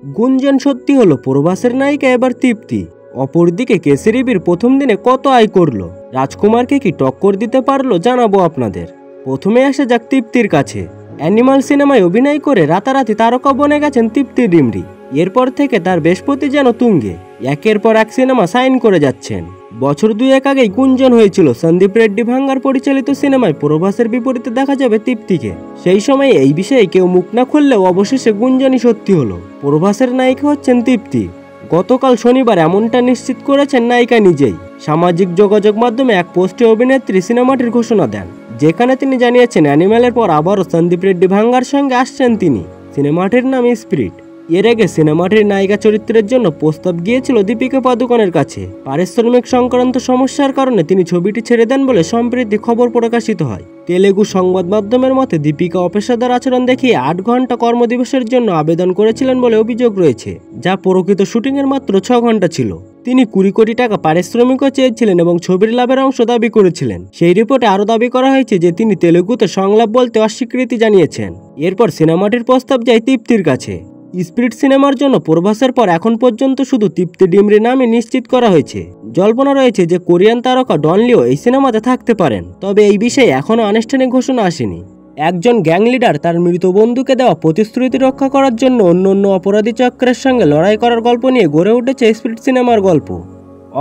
গুঞ্জন সত্যি হলো, প্রভাসের নায়িকা এবার তৃপ্তি। অপরদিকে কেসরি বীর প্রথম দিনে কত আয় করলো, রাজকুমারকে কি টক্কর দিতে পারলো জানাবো আপনাদের। প্রথমে আসা যাক তৃপ্তির কাছে। অ্যানিমাল সিনেমায় অভিনয় করে রাতারাতি তারকা বনে গেছেন তৃপ্তি ডিমরি। এরপর থেকে তার বৃহস্পতি যেন তুঙ্গে, একের পর এক সিনেমা সাইন করে যাচ্ছেন। বছর দুয়েক আগেই গুঞ্জন হয়েছিল সন্দীপ রেড্ডি ভাঙ্গার পরিচালিত সিনেমায় প্রভাসের বিপরীতে দেখা যাবে তৃপ্তিকে। সেই সময় এই বিষয়ে কেউ মুখ না খুললেও অবশেষে গুঞ্জনই সত্যি হলো, প্রভাসের নায়িকা হচ্ছেন তৃপ্তি। গতকাল শনিবার এমনটা নিশ্চিত করেছেন নায়িকা নিজেই। সামাজিক যোগাযোগ মাধ্যমে এক পোস্টে অভিনেত্রী সিনেমাটির ঘোষণা দেন, যেখানে তিনি জানিয়েছেন অ্যানিমেলের পর আবারও সন্দীপ রেড্ডি ভাঙ্গার সঙ্গে আসছেন তিনি। সিনেমাটির নাম স্পিরিট। এর আগে সিনেমাটির নায়িকা চরিত্রের জন্য প্রস্তাব গিয়েছিল দীপিকা পাদুকোনের কাছে। পারিশ্রমিক সংক্রান্ত সমস্যার কারণে তিনি ছবিটি ছেড়ে দেন বলে সম্প্রতি খবর প্রকাশিত হয়। তেলেগু সংবাদ মাধ্যমের মতে দীপিকা অপেশাদার আচরণ দেখিয়ে 8 ঘন্টা কর্মদিবসের জন্য আবেদন করেছিলেন বলে অভিযোগ রয়েছে, যা প্রকৃত শুটিংয়ের মাত্র 6 ঘন্টা ছিল। তিনি 20 কোটি টাকা পারিশ্রমিকও চেয়েছিলেন এবং ছবির লাভের অংশ দাবি করেছিলেন। সেই রিপোর্টে আরও দাবি করা হয়েছে যে তিনি তেলেগুতে সংলাপ বলতে অস্বীকৃতি জানিয়েছেন। এরপর সিনেমাটির প্রস্তাব যায় তৃপ্তির কাছে। স্পিরিট সিনেমার জন্য প্রভাসের পর এখন পর্যন্ত শুধু তৃপ্তি ডিমরি নামে নিশ্চিত করা হয়েছে। জল্পনা রয়েছে যে কোরিয়ান তারকা ডন লিও এই সিনেমাতে থাকতে পারেন, তবে এই বিষয়ে এখনও আনুষ্ঠানিক ঘোষণা আসেনি। একজন গ্যাং লিডার তার মৃত বন্ধুকে দেওয়া প্রতিশ্রুতি রক্ষা করার জন্য অন্য অপরাধী চক্রের সঙ্গে লড়াই করার গল্প নিয়ে গড়ে উঠেছে স্পিরিট সিনেমার গল্প।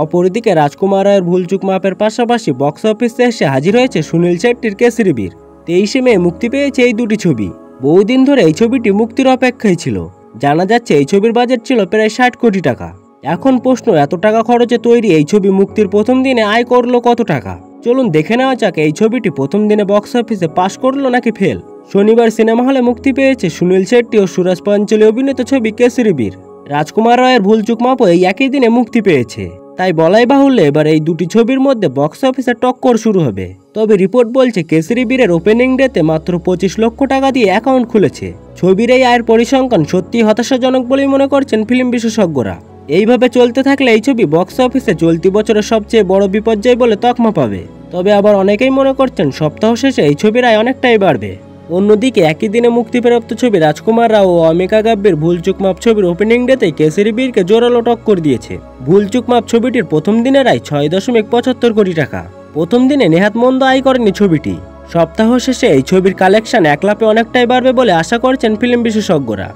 অপরদিকে রাজকুমার রায়ের ভুলচুক মাপের পাশাপাশি বক্স অফিসে এসে হাজির হয়েছে সুনীল শেট্টির কেসরি বীর। 23 মে মুক্তি পেয়েছে এই দুটি ছবি। বহুদিন ধরে এই ছবিটি মুক্তির অপেক্ষায় ছিল। জানা যাচ্ছে এই ছবির বাজেট ছিল প্রায় 60 কোটি টাকা। এখন প্রশ্ন, এত টাকা খরচে তৈরি এই ছবি মুক্তির প্রথম দিনে আয় করলো কত টাকা? চলুন দেখে নেওয়া যাক এই ছবিটি প্রথম দিনে বক্স অফিসে পাস করলো নাকি ফেল। শনিবার সিনেমা হলে মুক্তি পেয়েছে সুনীল শেট্টি ও সুরাজ পাঞ্চলি অভিনীত ছবি কেসরি বীর। রাজকুমার রায়ের ভুলচুক মাপও এই একই দিনে মুক্তি পেয়েছে। তাই বলাই বাহুল্য এবার এই দুটি ছবির মধ্যে বক্স অফিসে টক্কর শুরু হবে। তবে রিপোর্ট বলছে কেসরি বীরের ওপেনিং ডেতে মাত্র 25 লক্ষ টাকা দিয়ে অ্যাকাউন্ট খুলেছে। ছবির এই আয়ের পরিসংখ্যান সত্যি হতাশাজনক বলেই মনে করছেন ফিল্ম বিশেষজ্ঞরা। এইভাবে চলতে থাকলে এই ছবি বক্স অফিসে চলতি বছরের সবচেয়ে বড় বিপর্যয় বলে তকমা পাবে। তবে আবার অনেকেই মনে করছেন সপ্তাহ শেষে এই ছবির আয় অনেকটাই বাড়বে। অন্যদিকে একই দিনে মুক্তিপ্রাপ্ত ছবি রাজকুমার রাও ও অমিকা গাব্বির ভুলচুক মাপ ছবির ওপেনিং ডেতে কেসরি বীরকে জোরালো টক্কর দিয়েছে। ভুলচুক মাপ ছবিটির প্রথম দিনের আয় 6.75 কোটি টাকা। প্রথম দিনে নেহাত মন্দ আয় করেনি ছবিটি। সপ্তাহ শেষে এই ছবির কালেকশন 1 লাফে অনেকটাই বাড়বে বলে আশা করছেন ফিল্ম বিশেষজ্ঞরা।